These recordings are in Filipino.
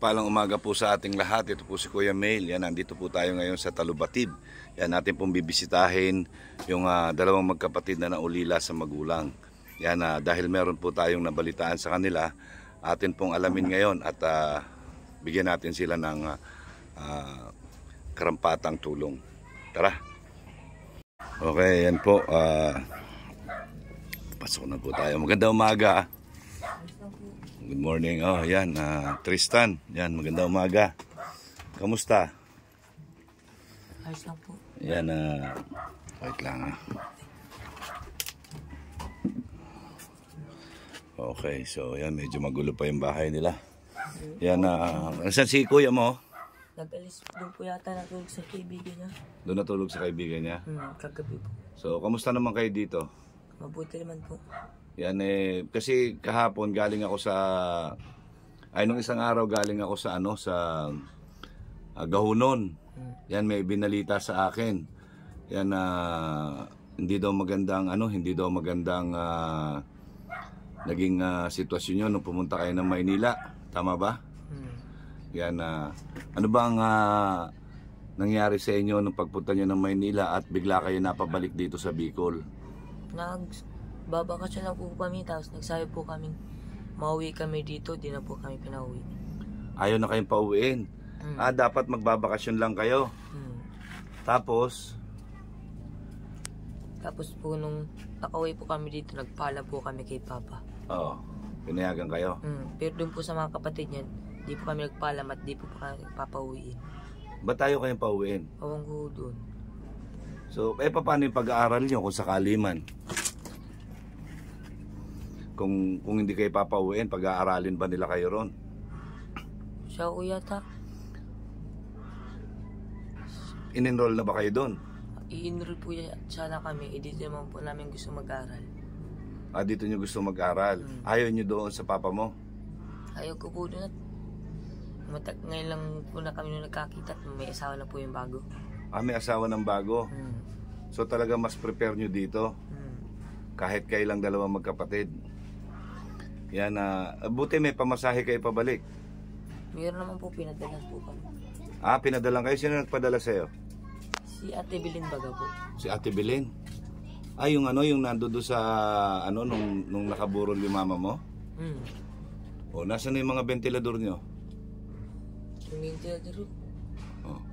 Palang umaga po sa ating lahat. Ito po si Kuya Mail. Yan, nandito po tayo ngayon sa Talubatib. Yan, natin pong bibisitahin yung dalawang magkapatid na naulila sa magulang. Yan, dahil meron po tayong nabalitaan sa kanila, atin pong alamin ngayon at bigyan natin sila ng karampatang tulong. Tara. Okay, yan po. Pasok na po tayo. Magandang umaga. Good morning. Oh, yan. Tristan. Yan, magandang umaga. Kamusta? Ayos lang po. Yan, wait lang. Okay, so yan, medyo magulo pa yung bahay nila. Yan, saan si kuya mo? Nag-alis doon po yata natulog sa kaibigan niya. Doon natulog sa kaibigan niya? Kagabi po. So, kamusta naman kayo dito? Mabuti naman po. Yan kasi kahapon galing ako nung isang araw galing ako sa Gahunon. Yan, may binalita sa akin. Yan, hindi daw magandang naging sitwasyon nyo nung pumunta kayo ng Maynila. Tama ba? Yan, ano ba ang nangyari sa inyo nung pagpunta nyo ng Maynila at bigla kayo napabalik dito sa Bicol? Babakasyon lang po kami, tapos nagsabi po kami mauwi kami dito, di na po kami pinauwi. Ayaw na kayong pauwiin? Dapat magbabakasyon lang kayo. Tapos po nung nakauwi po kami dito, nagpaalam po kami kay Papa. Oo, pinayagan kayo? Pero doon po sa mga kapatid niya, di po kami nagpaalam at di po kami papauwiin. Ba't tayo kayong pauwiin? Awang ko doon. So, paano yung pag-aaral nyo kung sakali man? Kung hindi kayo papauwiin, pag-aaralin ba nila kayo ron? Siya o yata. In-enroll na ba kayo doon? I-enroll po sana kami, dito naman po namin gusto mag-aral. Dito nyo gusto mag-aral? Ayaw nyo doon sa papa mo? Ayaw ko po doon at ngayon lang po na kami nung nagkakita at may asawa na po yung bago. May asawa ng bago? So talaga mas prepare nyo dito? Kahit kayo lang dalawang magkapatid? Yan, buti may pamasahe kayo pabalik? Meron naman po, pinadalan po kami. Pinadalan kayo? Sino nagpadala sa'yo? Si Ate Bilin baga po. Si Ate Bilin? Yung nando doon sa nung nakaburol yung mama mo? Nasaan na yung mga ventilador nyo? Yung ventilador?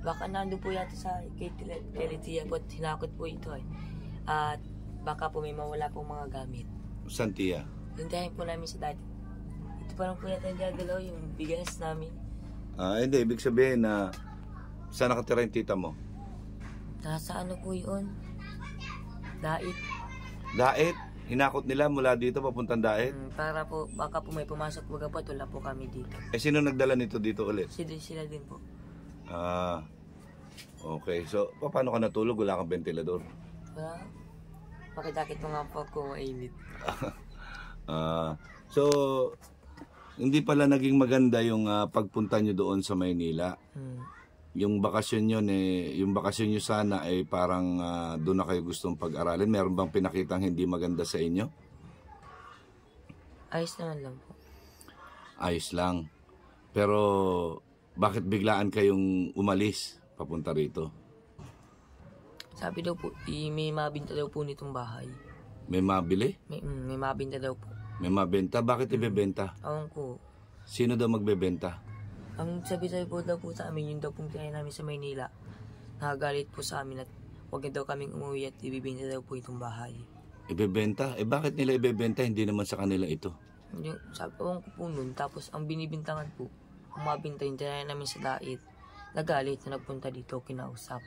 Baka nando po yata sa kay Tiya po at hinakot po ito at baka po may mawala pong mga gamit. Saan tiya? Hintayin po namin sa dati. Ito parang po yata yung dadalaw yung bigas namin. Hindi, ibig sabihin na saan nakatira yung tita mo? Nasa ano po yun? Dait. Dait? Hinakot nila mula dito papuntang Dait? Para po, baka po may pumasok baga po at wala po kami dito. Sino nagdala nito dito ulit? Sila din po. Okay. So, paano ka natulog? Wala kang ventilador? Wala. Pakidakit mo nga po kung mainit. So, hindi pala naging maganda yung pagpunta nyo doon sa Maynila. Yung bakasyon nyo sana ay parang doon na kayo gustong pag-aralin. Meron bang pinakitang hindi maganda sa inyo? Ayos naman lang po. Ayos lang. Pero, bakit biglaan kayong umalis papunta rito? Sabi daw po, may mabinta daw po nitong bahay. May mabili? May mabinta daw po. May mabenta? Bakit ibebenta? Awan ko. Sino daw magbebenta? Ang sabi-sabi po daw po sa amin, yung daw pong kaya namin sa Maynila, nakagalit po sa amin at huwag na daw kaming umuwi at ibibenta daw po itong bahay. Ibebenta? Bakit nila ibebenta? Hindi naman sa kanila ito. Yung, sabi ko po nun, tapos ang binibintangan po, ang mabinta yung tinaya namin sa Dait, nagalit na nagpunta dito, kinausap.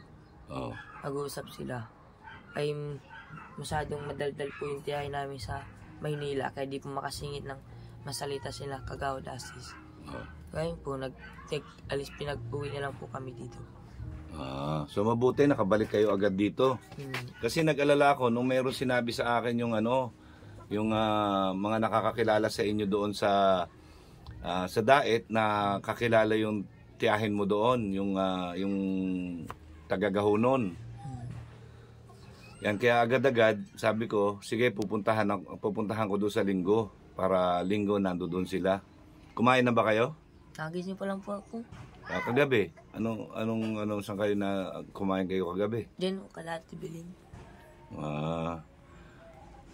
Nag-uusap sila. Ay masyadong madaldal po yung tiyahin namin sa Maynila, kaya di po makasingit ng masalita sila kagawad asis. Kaya po, alis pinag-uwi na lang po kami dito. So mabuti nakabalik kayo agad dito. Kasi nag-alala ako nung mayroon sinabi sa akin yung mga nakakakilala sa inyo doon sa Dait na kakilala yung tiyahin mo doon, yung taga-Gahunon. Yan, kaya agad-agad sabi ko, sige pupuntahan ko doon sa Linggo para Linggo nando doon sila. Kumain na ba kayo? Nagising pa lang po ako. Kagabi, anong saan kayo na kumain kayo kagabi? Diyan, Kalati Bilin.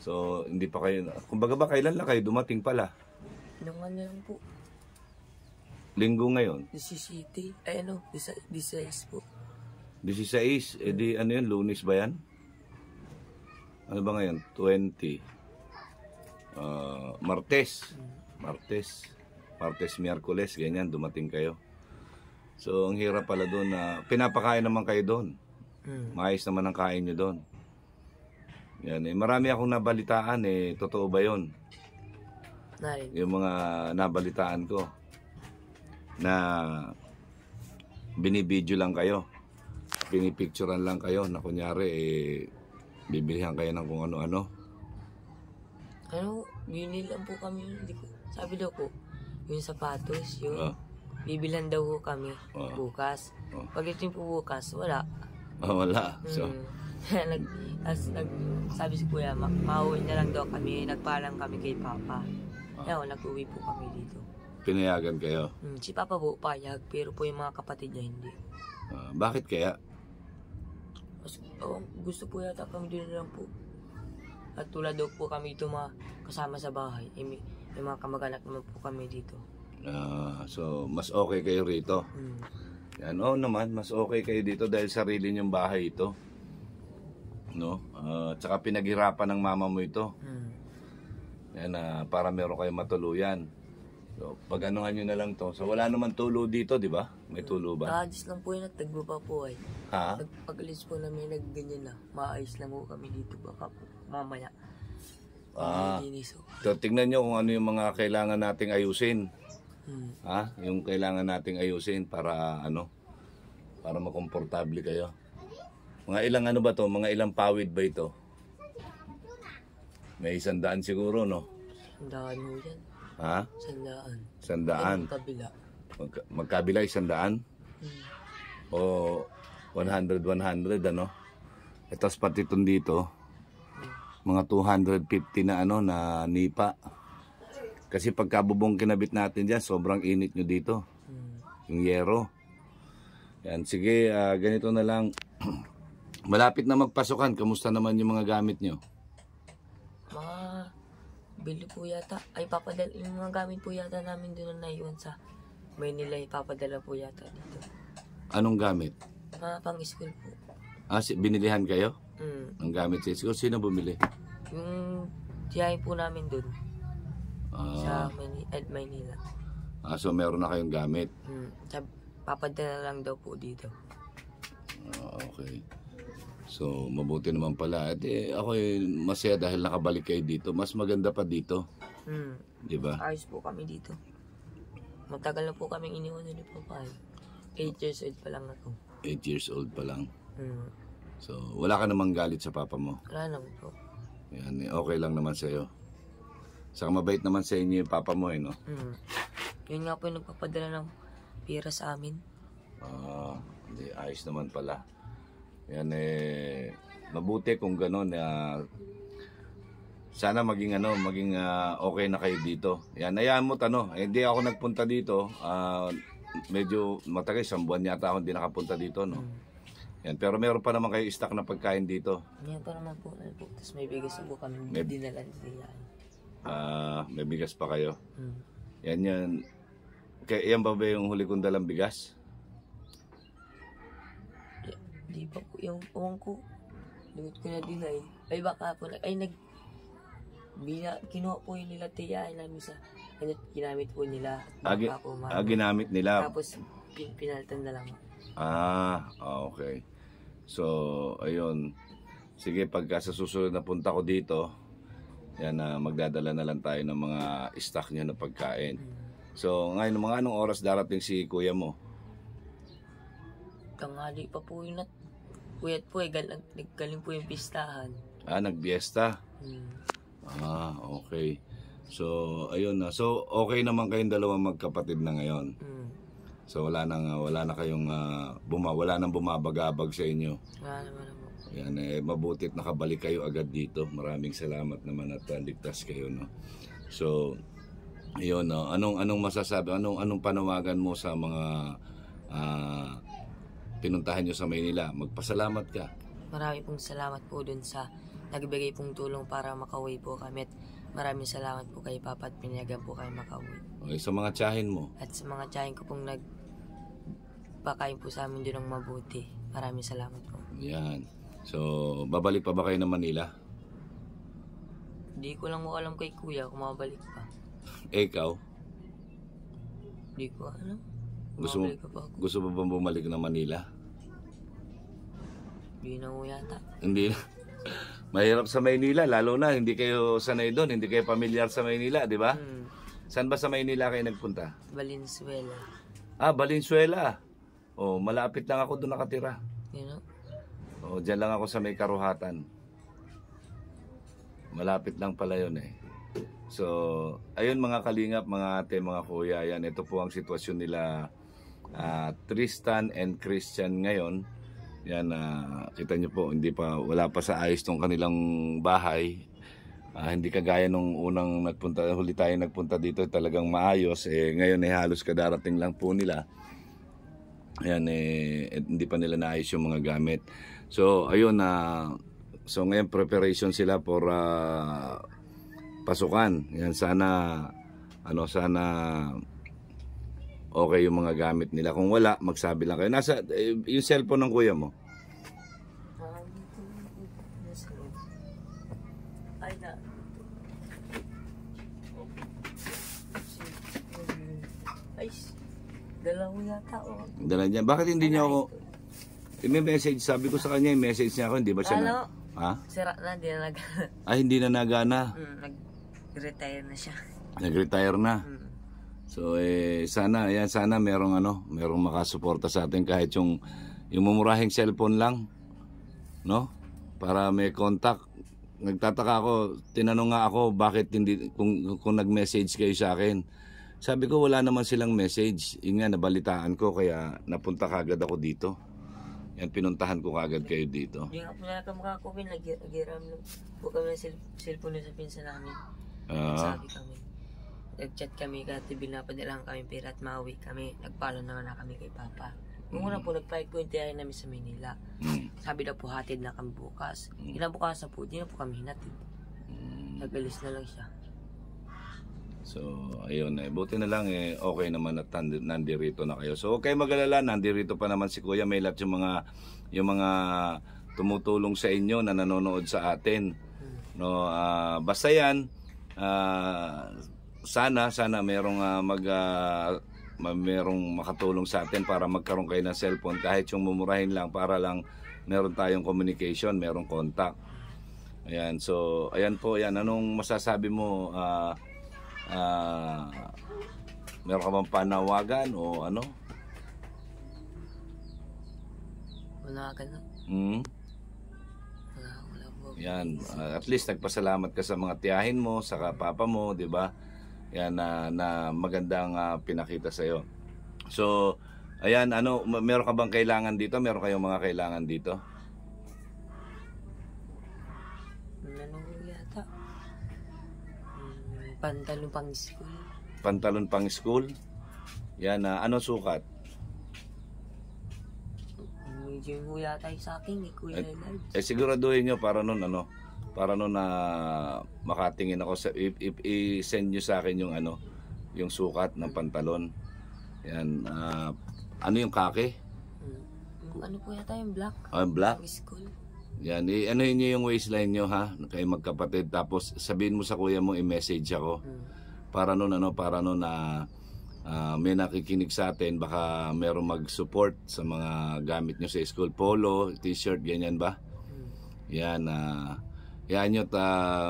So, hindi pa kayo, kumbaga ba kailan lang kayo dumating pala? Nung ano lang po. Linggo ngayon? 17. 16 po. 16, edi ano yun, Lunes ba yan? Ano ba ngayon? 20. Martes, Miyerkules, ganyan, dumating kayo. So, ang hirap pala doon na, pinapakain naman kayo doon. Maayos naman ang kain nyo doon. Yan, marami akong nabalitaan, totoo ba yun? Yung mga nabalitaan ko, na binibidyo lang kayo, pinipicturean lang kayo, na kunyari, bibilihan kayo ng kung ano-ano. Binili lang po kami, sabi daw po, yung sapatos, yung bibilhan daw po kami bukas. Pag ito po bukas, wala. Wala. So, sabi si Kuya, pauwi na lang daw kami, nagpalang kami kay Papa. Nag-uwi po kami dito. Pinayagan kayo? Si Papa po payag, pero po yung mga kapatid niya hindi. Bakit kaya? Gusto po yata kami din lang po. At tulad daw po kami ito kasama sa bahay. May mga kamag-anak naman po kami dito. So, mas okay kayo rito? Yan, naman, mas okay kayo dito dahil sarili niyong bahay ito. No? Tsaka pinaghirapan ng mama mo ito. Yan, para meron kayo matuluyan. So, pag-anuhan nyo na lang to. So, wala naman tulo dito, di ba? May tulo ba? Just lang po yun at nagbo pa po ay. Pag-alis po namin nagganyan na. Maayos lang po kami dito baka po mamaya. So, tingnan nyo kung ano yung mga kailangan nating ayusin. Yung kailangan nating ayusin para para makomportable kayo. Mga ilang ba to? Mga ilang pawid ba ito? May 100 siguro, no? 100 mo yan. 100. Magkabila. Magkabila 100? O 100, ano? Tapos pati itong dito, mga 250 na na nipa. Kasi pagkabubong kinabit natin dyan, sobrang init nyo dito. Yung yero. Yan, sige, ganito na lang. Malapit na magpasukan, kamusta naman yung mga gamit nyo? Bili po yata. Papadala, yung mga gamit po yata namin doon na naiwan sa Maynila, ipapadala po yata dito. Anong gamit? Pang-school po. Binilihan kayo? Ang gamit sa school? Sino bumili? Yung tiyahin po namin doon. Sa Maynila. So meron na kayong gamit? Papadala lang daw po dito. Okay. So, mabuti naman pala. At ako masaya dahil nakabalik kayo dito. Mas maganda pa dito. Di ba? Ayos po kami dito. Matagal na po kami iniwan ni Papa. 8 years old pa lang ako. 8 years old pa lang. So, wala ka namang galit sa papa mo? Wala naman po. Yan, okay lang naman sa'yo. Saka mabait naman sa inyo yung papa mo, no? Yun nga po yung nagpapadala ng pira sa amin. Hindi, ayos naman pala. Yan mabuti kung gano'n. Sana maging okay na kayo dito. Yan, hayaan mo hindi ako nagpunta dito. Medyo matagal, 1 buwan yata ako hindi nakapunta dito, no? Yan, pero meron pa naman kayo stock na pagkain dito. Yan pa naman po. Tapos may bigas po kami dinala nila. May bigas pa kayo. Yan. Yan ba yung huli kong dalang bigas? Di ba po yung uwang ko? Lumit ko na din baka po kinuha po yung nila tiyahin namin sa ginamit po nila. Ginamit nila. Tapos pinalitan na lang. Okay. So, ayun. Sige, pagka sa susunod na punta ko dito, yan, magdadala na lang tayo ng mga stock nyo na pagkain. So, ngayon, mga anong oras darating si kuya mo? Tanghali pa po yun at kuyat po naggaling po yung pistahan. Nagbiesta? Okay. So, ayun na. So, okay naman kayong dalawang magkapatid na ngayon. So, wala na kayong wala nang bumabagabag sa inyo. Wala naman po. Yan, mabutit nakabalik kayo agad dito. Maraming salamat naman at ligtas kayo, no? So, Ayun, no. Anong masasabi? Anong panawagan mo sa mga pinuntahan nyo sa Maynila? Magpasalamat ka. Marami pong salamat po dun sa nagbigay pong tulong para makauwi po kami. At maraming salamat po kay Papa at pinayagan po kayo makauwi. Okay, sa mga tiyahin mo. At sa mga tiyahin ko pong nagpakain po sa amin doon ng mabuti. Maraming salamat po. Yan. So, babalik pa ba kayo ng Manila? Hindi ko lang mo alam kay Kuya kung mabalik pa. Ikaw? Hindi ko alam. Gusto mo, Mabalik pa ba ako? gusto mo bang bumalik ng Manila? Hindi na mo yata. Hindi na. Mahirap sa Maynila, lalo na hindi kayo sanay doon, hindi kayo pamilyar sa Maynila, di ba? Saan ba sa Maynila kayo nagpunta? Valenzuela. Valenzuela. Oh, malapit lang ako doon nakatira. You know? Oh, diyan lang ako sa may Karuhatan. Malapit lang pala yun eh. So, ayun mga kalingap, mga ate, mga kuya, yan, ito po ang sitwasyon nila Tristan and Christian ngayon. Yan, kita nyo po, wala pa sa ayos tong kanilang bahay. Hindi kagaya nung unang huli tayo nagpunta dito, talagang maayos. Ngayon halos kadarating lang po nila. Ayan, hindi pa nila naayos yung mga gamit. So, ayun, so ngayon preparation sila for pasukan. Yan, sana okay yung mga gamit nila. Kung wala, magsabi lang kayo. Nasa, yung cellphone ng kuya mo? Ay na. Ay, dalawa yata o. Dala niya. Bakit hindi niya ako... May message, sabi ko sa kanya, yung message niya ako, hindi ba siya Ano? na... Ha? Sira na, di na Hindi na nagana. nag-retire na siya. Nag-retire na. So sana merong makasuporta sa atin kahit yung mumurahing cellphone lang, no? Para may contact. Nagtataka ako, tinanong nga ako bakit hindi kung nag-message kayo sa akin. Sabi ko wala naman silang message. Yun nga, nabalitaan ko kaya napunta kagad ako dito. Yan, pinuntahan ko kagad kayo dito. Yung nga po na kamukha ko, nagiram po kami ng cellphone sa pinsan namin. Sabi kami. Nag-chat kami, katibil na padalahan kami pera at mauwi kami. Nagpalo naman na kami kay Papa. Nung una po, nag-flight po yung tiyahin namin sa Manila. Sabi daw po, hatid na kami bukas. Kinabukasan po, di na po kami hinatid. Nag-alis na lang siya. So, ayun buti na lang okay naman at nandirito na kayo. So, okay mag-alala, nandirito pa naman si Kuya. May lahat yung mga tumutulong sa inyo na nanonood sa atin. No, basta yan, sana merong merong makatulong sa atin para magkaroon kayo ng cellphone kahit yung mumurahin lang para lang meron tayong communication, merong contact. Ayan, so ayan po, yan. Anong masasabi mo? Meron ka bang panawagan o ano? Panawagan na? Wala po. Yan, at least nagpasalamat ka sa mga tiyahin mo, sa papa mo, di ba? Yan, na magandang pinakita sa'yo. So, ayan, meron ka bang kailangan dito? Meron kayong mga kailangan dito? Yata. Pantalon pang school. Pantalon pang school? Yan, ano sukat? Medyo yung yata yung sa akin, Kuya Large. Siguraduhin nyo para nun, na makatingin ako sa i-send nyo sa akin yung sukat ng pantalon. Yan, ano yung kake? Ano po yata yung black? Black? School. Yan, anuhin nyo yung waistline nyo ha, kayo magkapatid. Tapos sabihin mo sa kuya mo, i-message ako. Para nun na may nakikinig sa atin, baka meron mag-support sa mga gamit nyo sa school. Polo, t-shirt, ganyan ba? Yan, yan nyo,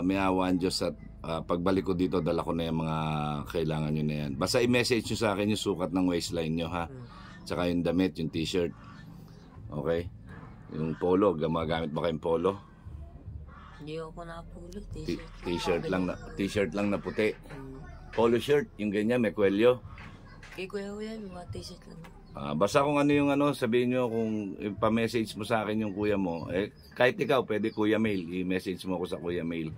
may awan Diyos at pagbalik ko dito, dala ko na yung mga kailangan nyo na yan. Basta i-message nyo sa akin yung sukat ng waistline nyo ha. Tsaka yung damit, yung t-shirt. Okay? Yung polo, gumagamit ba kayong polo? Hindi ako na polo, t-shirt lang na puti. Polo shirt, yung ganyan, may kwelyo. Kay Kuya yan, mga t-shirt lang. Basta kung ano yung sabihin nyo, kung pa-message mo sa akin yung kuya mo, kahit ikaw, pwede Kuya Mail, i-message mo ako sa Kuya Mail.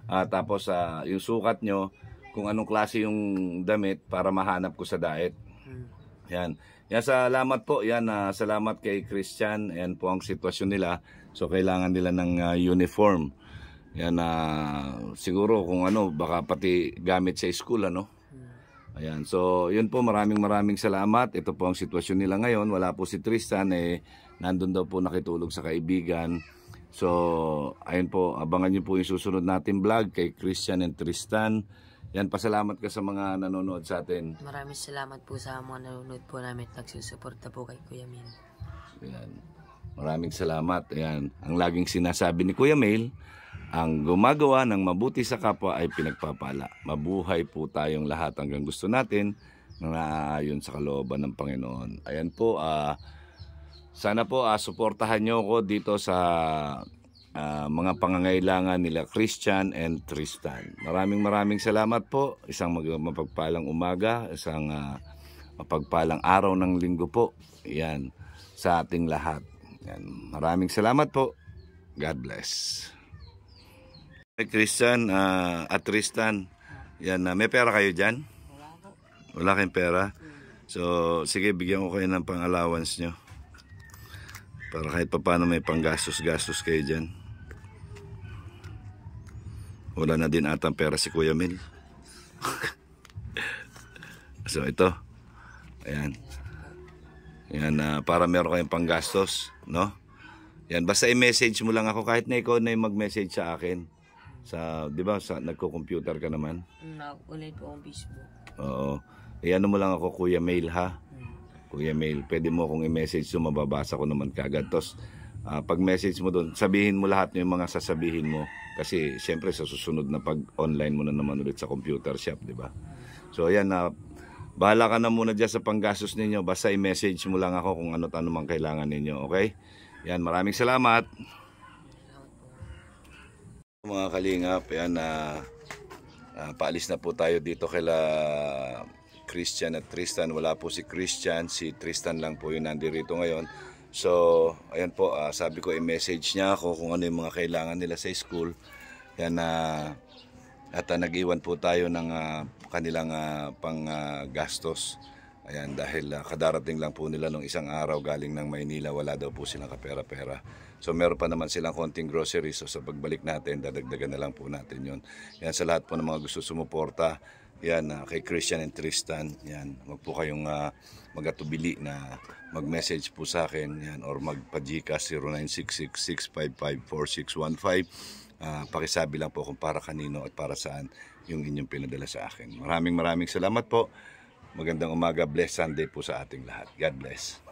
Tapos yung sukat nyo, kung anong klase yung damit para mahanap ko sa diet. Yan. Yan, salamat po. Yan, salamat kay Christian. Yan po ang sitwasyon nila. So, kailangan nila ng uniform. Yan, siguro kung ano, baka pati gamit sa school, ano? Ayan. So, yun po. Maraming salamat. Ito po ang sitwasyon nila ngayon. Wala po si Tristan. Nandun daw po nakitulog sa kaibigan. So, ayun po. Abangan nyo po yung susunod natin vlog kay Christian and Tristan. Yan, pasalamat ka sa mga nanonood sa atin. Maraming salamat po sa mga nanonood po namin at nagsusuporta po kay Kuya Mel. Yan. Maraming salamat. Yan. Ang laging sinasabi ni Kuya Mel, ang gumagawa ng mabuti sa kapwa ay pinagpapala. Mabuhay po tayong lahat hanggang gusto natin na naaayon sa kalooban ng Panginoon. Ayan po, sana po suportahan nyo ako dito sa mga pangangailangan nila Christian and Tristan. Maraming salamat po. Isang mapagpalang umaga, isang mapagpalang araw ng linggo po. Yan, sa ating lahat. Yan. Maraming salamat po. God bless. Christian at Tristan, yan, may pera kayo dyan? Wala po. Wala kayong pera? So, sige, bigyan ko kayo ng pang-allowance nyo. Para kahit pa paano may panggastos-gastos kayo dyan. Wala na din atang pera si Kuya Mel. So, ito. Ayan. Yan, para meron kayong panggastos, no? Yan, basta i-message mo lang ako kahit na ikaw na yung mag-message sa akin. Sa, di ba, sa nagko-computer ka naman? Ulit po akong Facebook. Oo. Ano mo lang ako, Kuya Mel, ha? Kuya Mel, pwede mo akong i-message so mababasa ko naman kagad. Tapos, pag message mo doon, sabihin mo lahat ng mga sasabihin mo. Kasi, siyempre, sa susunod na pag-online mo na naman ulit sa computer shop, di ba? So, ayan, bahala ka na muna dyan sa panggastos ninyo. Basta i-message mo lang ako kung ano mang kailangan ninyo, okay? Yan, maraming salamat. Mga kalingap, yan, paalis na po tayo dito kaila Christian at Tristan. Wala po si Christian, si Tristan lang po yung nandirito ngayon. So, ayan po, sabi ko i-message niya ako kung ano yung mga kailangan nila sa school. Yan, at nag-iwan po tayo ng kanilang pang-gastos. Ayan, dahil kadarating lang po nila nung isang araw galing ng Maynila, wala daw po silang kapera-pera. So meron pa naman silang konting groceries, so sa pagbalik natin, dadagdagan na lang po natin yon. Yan, sa lahat po ng mga gusto sumuporta, yan, kay Christian and Tristan, yan, wag po kayong magatubili na mag-message po sa akin, yan, or magpa-GCash 0966-655-4615. Pakisabi lang po kung para kanino at para saan yung inyong pinadala sa akin. Maraming salamat po. Magandang umaga, blessed Sunday po sa ating lahat. God bless.